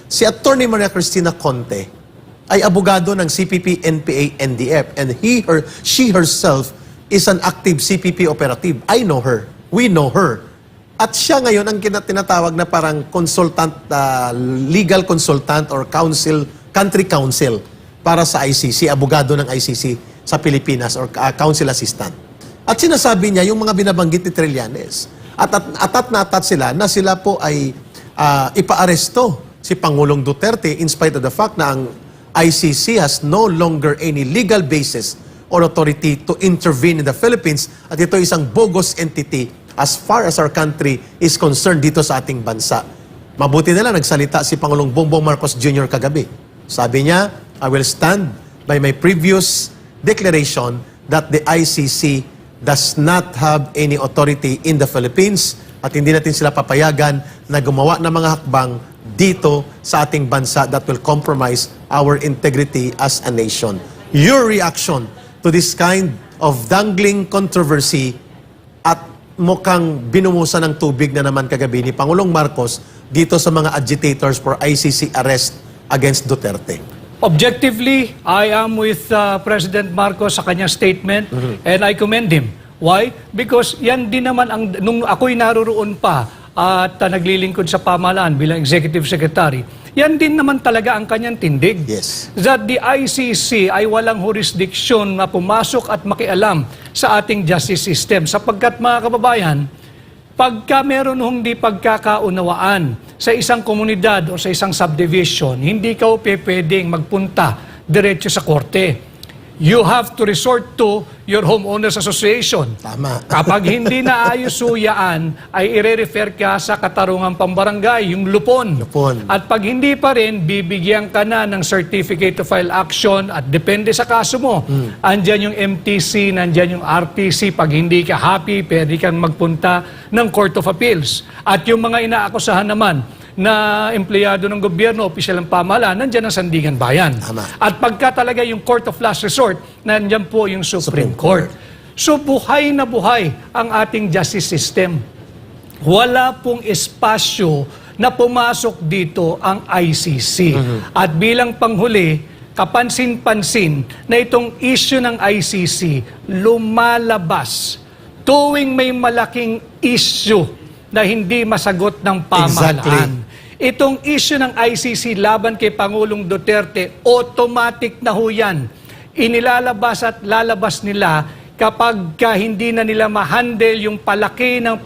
Si Attorney Maria Cristina Conte ay abogado ng CPP, NPA, NDF, and she herself is an active CPP operative. I know her. We know her. At siya ngayon ang tinatawag na parang consultant, legal consultant or country counsel para sa ICC, abogado ng ICC sa Pilipinas or counsel assistant. At sinasabi niya yung mga binabanggit ni Trillanes. Atat sila na sila po ay ipaaresto si Pangulong Duterte in spite of the fact na ang ICC has no longer any legal basis or authority to intervene in the Philippines at ito isang bogus entity as far as our country is concerned dito sa ating bansa. Mabuti nila nagsalita si Pangulong Bongbong Marcos Jr. kagabi. Sabi niya, I will stand by my previous declaration that the ICC does not have any authority in the Philippines at hindi natin sila papayagan na gumawa ng mga hakbang dito sa ating bansa that will compromise our integrity as a nation. Your reaction to this kind of dangling controversy at mukhang binumusan ng tubig na naman kagabi ni Pangulong Marcos dito sa mga agitators for ICC arrest against Duterte? Objectively, I am with President Marcos sa kanyang statement and I commend him. Why? Because yan din naman, nung ako'y naroroon pa at naglilingkod sa pamahalaan bilang Executive Secretary, yan din naman talaga ang kanyang tindig. Yes. That the ICC ay walang jurisdiction na pumasok at makialam sa ating justice system. Sapagkat mga kababayan, pagka meron hindi pagkakaunawaan sa isang komunidad o sa isang subdivision, hindi ka pwedeng magpunta diretso sa korte. You have to resort to your homeowners association. Tama. Kapag hindi naayos suyaan, ay ire-refer ka sa katarungang pambarangay, yung lupon. At pag hindi pa rin, bibigyan ka na ng certificate to file action at depende sa kaso mo. Andyan yung MTC, nandyan yung RTC. Pag hindi ka happy, pwede kang magpunta ng Court of Appeals. At yung mga inaakusahan naman na empleyado ng gobyerno, opisyal ng pamahalaan, nandiyan ang Sandigan Bayan. Tama. At pagka talaga yung Court of Last Resort, nandiyan po yung Supreme Court. So buhay na buhay ang ating justice system. Wala pong espasyo na pumasok dito ang ICC. At bilang panghuli, kapansin-pansin na itong issue ng ICC lumalabas tuwing may malaking issue na hindi masagot ng pamahalaan. Exactly. Itong issue ng ICC laban kay Pangulong Duterte, automatic na ho yan. Inilalabas at lalabas nila kapag hindi na nila ma-handle yung palaki na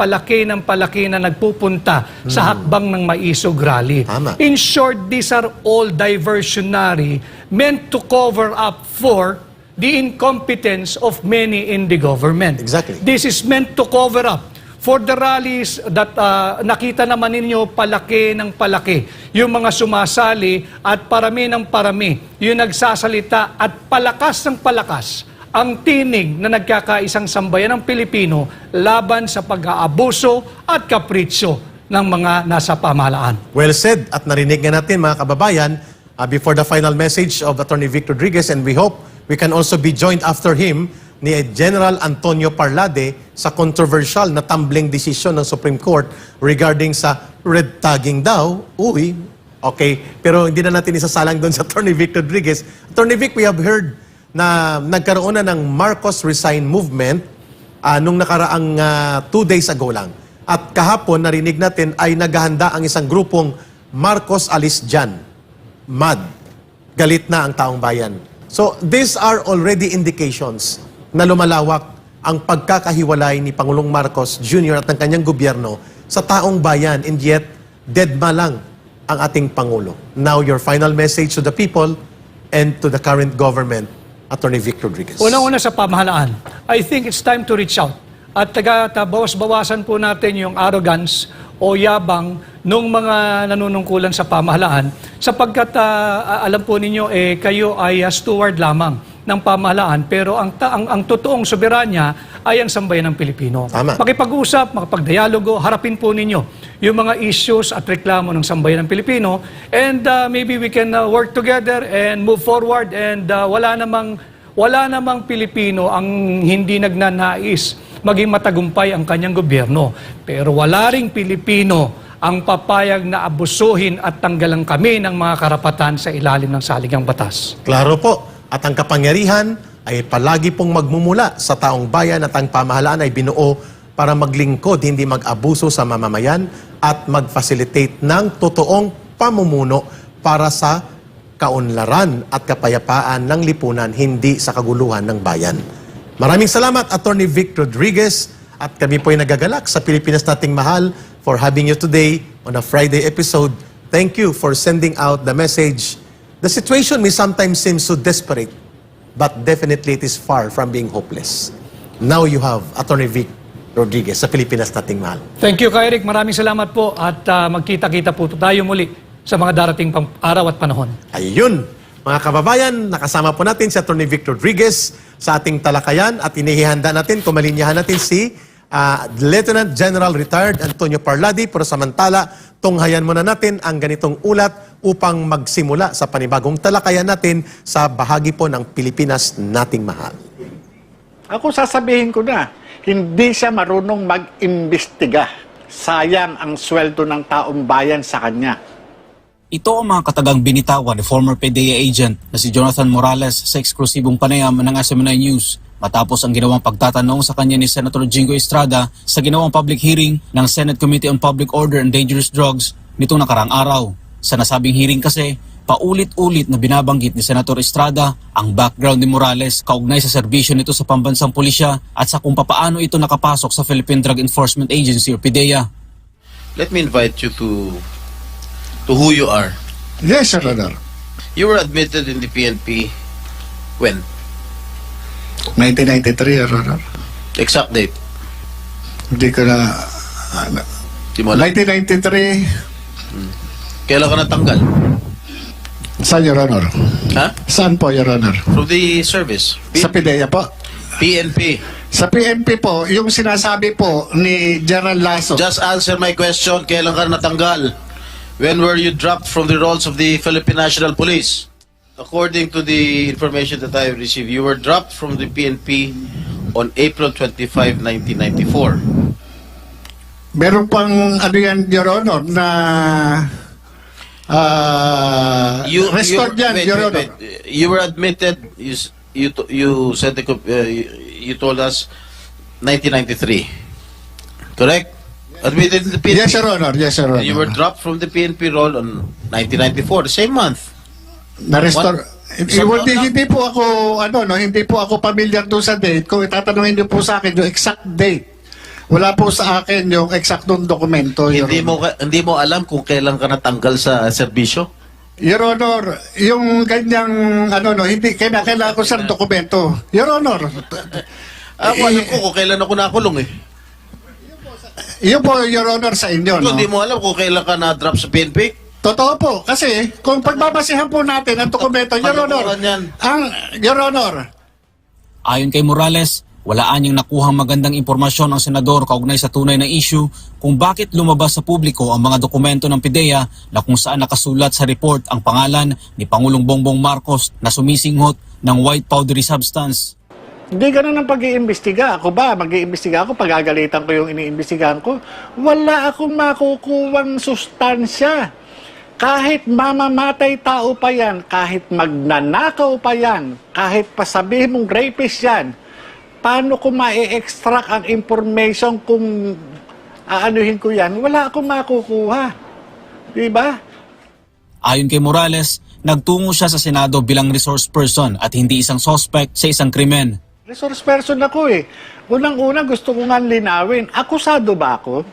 nagpupunta sa hakbang ng maisog rally. Tama. In short, these are all diversionary meant to cover up for the incompetence of many in the government. Exactly. This is meant to cover up for the rallies that nakita naman ninyo palaki ng palaki. Yung mga sumasali at parami ng parami, yung nagsasalita at palakas ng palakas ang tinig na nagkakaisang sambayan ng Pilipino laban sa pag-aabuso at kapritsyo ng mga nasa pamahalaan. Well said. At narinig nga natin mga kababayan before the final message of Attorney Victor Rodriguez, and we hope we can also be joined after him ni General Antonio Parlade sa controversial na tumbling decision ng Supreme Court regarding sa red tagging daw. Uy, okay. Pero hindi na natin isasalang doon sa Attorney Victor Rodriguez. Attorney Vic, we have heard na nagkaroon na ng Marcos Resign movement nung nakaraang 2 days ago lang. At kahapon, narinig natin ay naghahanda ang isang grupong Marcos Alis Dyan. MAD. Galit na ang taong bayan. So, these are already indications na lumalawak ang pagkakahiwalay ni Pangulong Marcos Jr. at ng kanyang gobyerno sa taong bayan, and yet, deadma lang ang ating Pangulo. Now, your final message to the people and to the current government, Attorney Victor Rodriguez. Unang-una sa pamahalaan, I think it's time to reach out. At bawas-bawasan po natin yung arrogance o yabang nung mga nanunungkulan sa pamahalaan sapagkat alam po ninyo kayo ay steward lamang ng pamahalaan, pero ang totoong soberanya ay ang sambayan ng Pilipino. Tama. Makipag-usap, makapagdialogo, harapin po ninyo yung mga issues at reklamo ng sambayan ng Pilipino, and maybe we can work together and move forward, and wala namang Pilipino ang hindi nagnanais maging matagumpay ang kanyang gobyerno. Pero wala ring Pilipino ang papayag na abusuhin at tanggalan kami ng mga karapatan sa ilalim ng saligang batas. Klaro po. At ang kapangyarihan ay palagi pong magmumula sa taong bayan at ang pamahalaan ay binuo para maglingkod, hindi mag-abuso sa mamamayan at mag-facilitate ng totoong pamumuno para sa kaunlaran at kapayapaan ng lipunan, hindi sa kaguluhan ng bayan. Maraming salamat, Attorney Vic Rodriguez, at kami po ay nagagalak sa Pilipinas Nating Mahal for having you today on a Friday episode. Thank you for sending out the message. The situation may sometimes seem so desperate, but definitely it is far from being hopeless. Now you have Attorney Vic Rodriguez sa Pilipinas Nating Mahal. Thank you, Eric. Maraming salamat po at magkita-kita po tayo muli sa mga darating pang araw at panahon. Ayun, mga kababayan, nakasama po natin si Atty. Vic Rodriguez sa ating talakayan at inihihanda natin, kumalinyahan natin si Lieutenant General Retired Antonio Parladi. Pero samantala, tunghayan muna natin ang ganitong ulat upang magsimula sa panibagong talakayan natin sa bahagi po ng Pilipinas Nating Mahal. Ako sasabihin ko na, hindi siya marunong mag-imbestiga. Sayang ang sweldo ng taong bayan sa kanya. Ito ang mga katagang binitawan ni former PDEA agent na si Jonathan Morales sa eksklusibong panayam ng SMNI News matapos ang ginawang pagtatanong sa kanya ni Senator Jingo Estrada sa ginawang public hearing ng Senate Committee on Public Order and Dangerous Drugs nitong nakarang araw. Sa nasabing hearing kasi, paulit-ulit na binabanggit ni Senator Estrada ang background ni Morales kaugnay sa serbisyo nito sa pambansang pulisya at sa kung papaano ito nakapasok sa Philippine Drug Enforcement Agency o PDEA. Let me invite you to who you are. Yes, Your Honor. You were admitted in the PNP when? 1993, Your Honor. Exact date. Hindi ko na... Di mo alam. 1993, Kailan ka natanggal? saan, Your Honor? Ha? Saan po, Your Honor? From the service. Sa PDEA po. PNP. Sa PNP po, yung sinasabi po ni General Lasso. Just answer my question. Kailan ka natanggal? When were you dropped from the rolls of the Philippine National Police? According to the information that I received, you were dropped from the PNP on April 25, 1994. Meron pang ano yan, Your Honor, na restored yan, Your Honor. You were admitted, you said you told us 1993. Correct? Admitted in the PNP. Yes, Your Honor. Yes, Your Honor. And you were dropped from the PNP roll on 1994, the same month. Na-restore. What? Hindi po ako, hindi po ako familiar doon sa date. Kung itatanungin niyo po sa akin yung exact date, wala po sa akin yung eksaktong dokumento, Your Honor. Hindi mo alam kung kailan ka natanggal sa serbisyo? Your Honor, yung ganyang, hindi, kailangan ko sa dokumento. Your Honor. Ako alam ko kung kailan ako nakulong eh. Yun po, Your Honor, sa inyo, no? Hindi mo alam kung kailan ka na-drop sa PNP? Totoo po, kasi kung pagbabasihan po natin ang dokumento, Your Honor, Your Honor. Ayon kay Morales, wala anyang nakuhang magandang impormasyon ang senador kaugnay sa tunay na issue kung bakit lumabas sa publiko ang mga dokumento ng PDEA na kung saan nakasulat sa report ang pangalan ni Pangulong Bongbong Marcos na sumisinghot ng white powdery substance. Hindi ganun ang pag-iimbestiga. Ako ba, mag-iimbestiga ako, pagagalitan ko yung iniimbestigahan ko. Wala akong makukuwang sustansya. Kahit mamamatay tao pa yan, kahit magnanakaw pa yan, kahit pasabihin mong rapist yan, paano ko ma-extract ang information kung aanuhin ko yan? Wala akong makukuha. Diba? Ayon kay Morales, nagtungo siya sa Senado bilang resource person at hindi isang suspect sa isang krimen. Resource person ako eh. Unang-una gusto ko nga linawin. Akusado ba ako?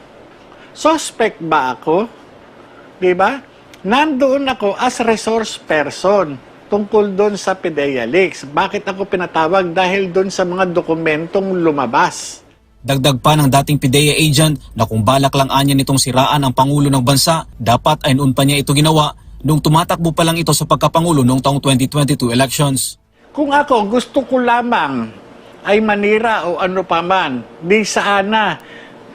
Suspect ba ako? Diba? Nandoon ako as resource person tungkol doon sa PDEA leaks. Bakit ako pinatawag? Dahil doon sa mga dokumentong lumabas. Dagdag pa ng dating PDEA agent na kung balak lang anya nitong siraan ang Pangulo ng Bansa, dapat ay noon pa niya ito ginawa nung tumatakbo pa lang ito sa pagkapangulo noong taong 2022 elections. Kung ako gusto ko lamang ay manira o ano pa man, di sana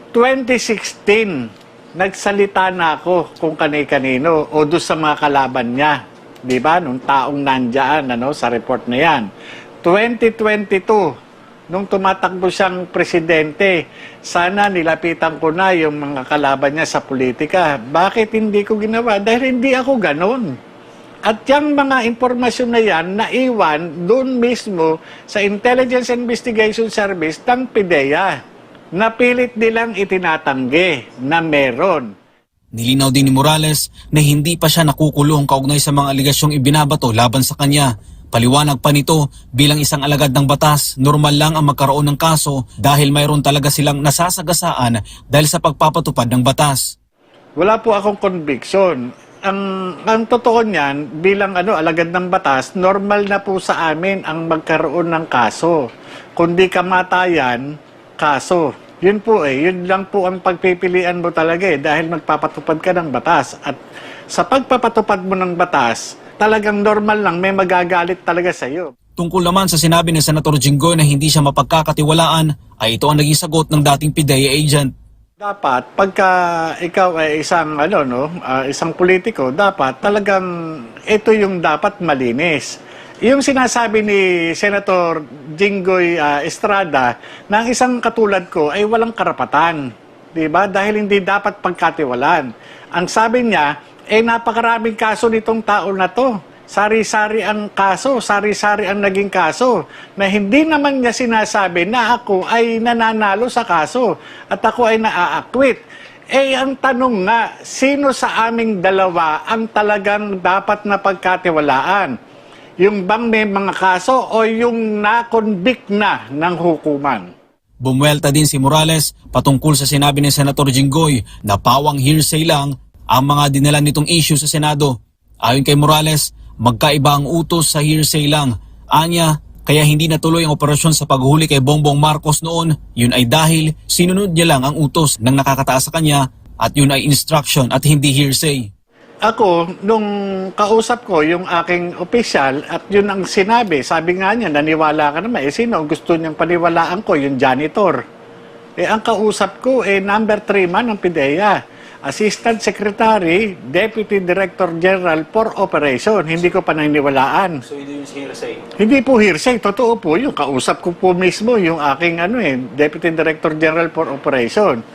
2016 nagsalita na ako kung kanino o doon sa mga kalaban niya. Di ba? Nung taong nandyan sa report na yan. 2022, nung tumatakbo siyang presidente, sana nilapitan ko na yung mga kalaban niya sa politika. Bakit hindi ko ginawa? Dahil hindi ako ganon. At yung mga impormasyon na yan, naiwan doon mismo sa Intelligence Investigation Service ng PIDEA. Napilit nilang itinatanggi na meron. Nilinaw din ni Morales na hindi pa siya nakukulong kaugnay sa mga aligasyong ibinabato laban sa kanya. Paliwanag pa nito, bilang isang alagad ng batas, normal lang ang magkaroon ng kaso dahil mayroon talaga silang nasasagasaan dahil sa pagpapatupad ng batas. Wala po akong conviction. Ang totoo niyan, bilang alagad ng batas, normal na po sa amin ang magkaroon ng kaso. Kundi kamatayan, kaso. Yun po yun lang po ang pagpipilian mo talaga dahil magpapatupad ka ng batas. At sa pagpapatupad mo ng batas, talagang normal lang, may magagalit talaga sa iyo. Tungkol naman sa sinabi ni Senator Jinggoy na hindi siya mapagkakatiwalaan, ay ito ang naging sagot ng dating PIDEA agent. Dapat pagka ikaw ay isang isang politiko, dapat talagang ito yung dapat malinis. Yung sinasabi ni Senator Jinggoy Estrada na ang isang katulad ko ay walang karapatan, 'di ba? Dahil hindi dapat pagkatiwalaan. Ang sabi niya, napakaraming kaso nitong tao na to. Sari-sari ang kaso, sari-sari ang naging kaso. Na hindi naman niya sinasabi na ako ay nananalo sa kaso at ako ay naaakwit. Ang tanong nga, sino sa aming dalawa ang talagang dapat na pagkatiwalaan? Yung bang may mga kaso o yung na-convict na ng hukuman? Bumuelta din si Morales patungkol sa sinabi ni Senator Jinggoy na pawang hearsay lang ang mga dinala nitong issue sa Senado. Ayon kay Morales, magkaiba ang utos sa hearsay lang. Anya, kaya hindi natuloy ang operasyon sa paghuli kay Bongbong Marcos noon, yun ay dahil sinunod niya lang ang utos ng nakakataas sa kanya at yun ay instruction at hindi hearsay. Ako, nung kausap ko yung aking opisyal at yun ang sinabi, sabi nga niya, naniwala ka naman. Sino ang gusto niyang paniwalaan ko? Yung janitor. Ang kausap ko, number 3 man ng PIDEA. Assistant Secretary, Deputy Director General for Operation. Hindi ko paniniwalaan. So hindi yung hearsay? Hindi po hearsay. Totoo po yung kausap ko po mismo, yung aking Deputy Director General for Operation.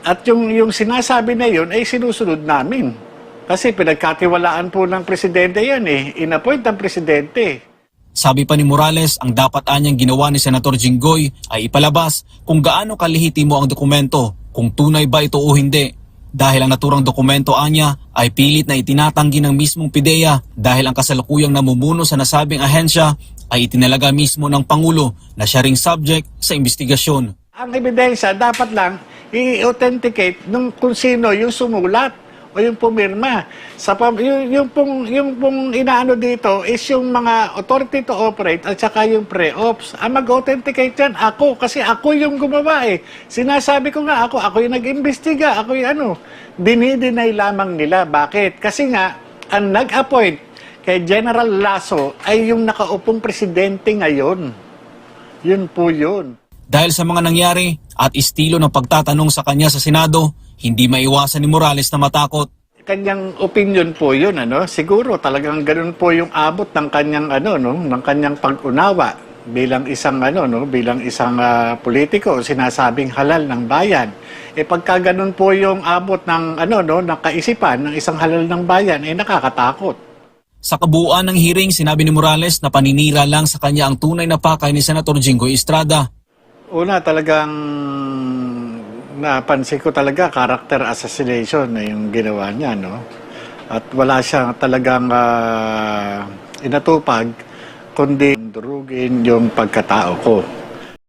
At yung sinasabi na yun ay sinusunod namin. Kasi pinagkatiwalaan po ng presidente yan Inappoint ang presidente. Sabi pa ni Morales, ang dapat anyang ginawa ni Senator Jinggoy ay ipalabas kung gaano kalihitimo ang dokumento, kung tunay ba ito o hindi. Dahil ang naturang dokumento anya ay pilit na itinatanggi ng mismong PIDEA dahil ang kasalukuyang namumuno sa nasabing ahensya ay itinalaga mismo ng Pangulo na siya ring subject sa investigasyon. Ang ebidensya dapat lang i-authenticate kung sino yung sumulat o yung pumirma. Yung pong inaano dito is yung mga authority to operate at saka yung pre-ops. Ang mag-authenticate yan, ako. Kasi ako yung gumawa Sinasabi ko nga ako yung nag-imbestiga. Ako yung dinideny lamang nila. Bakit? Kasi nga, ang nag-appoint kay General Lasso ay yung nakaupong presidente ngayon. Yun po yun. Dahil sa mga nangyari at estilo ng pagtatanong sa kanya sa Senado, hindi maiwasan ni Morales na matakot. Kanyang opinion po yun, Siguro talagang ganun po yung abot ng kanyang ng kanyang pag-unawa bilang isang bilang isang politiko, sinasabing halal ng bayan. Pagka ganun po yung abot ng ng kaisipan ng isang halal ng bayan, nakakatakot. Sa kabuuan ng hearing, sinabi ni Morales na paninira lang sa kanya ang tunay na pakay ni Senator Jinggoy Estrada. Una, talagang napansin ko talaga character assassination na yung ginawa niya, At wala siya talagang inatupag, kundi durugin yung pagkatao ko.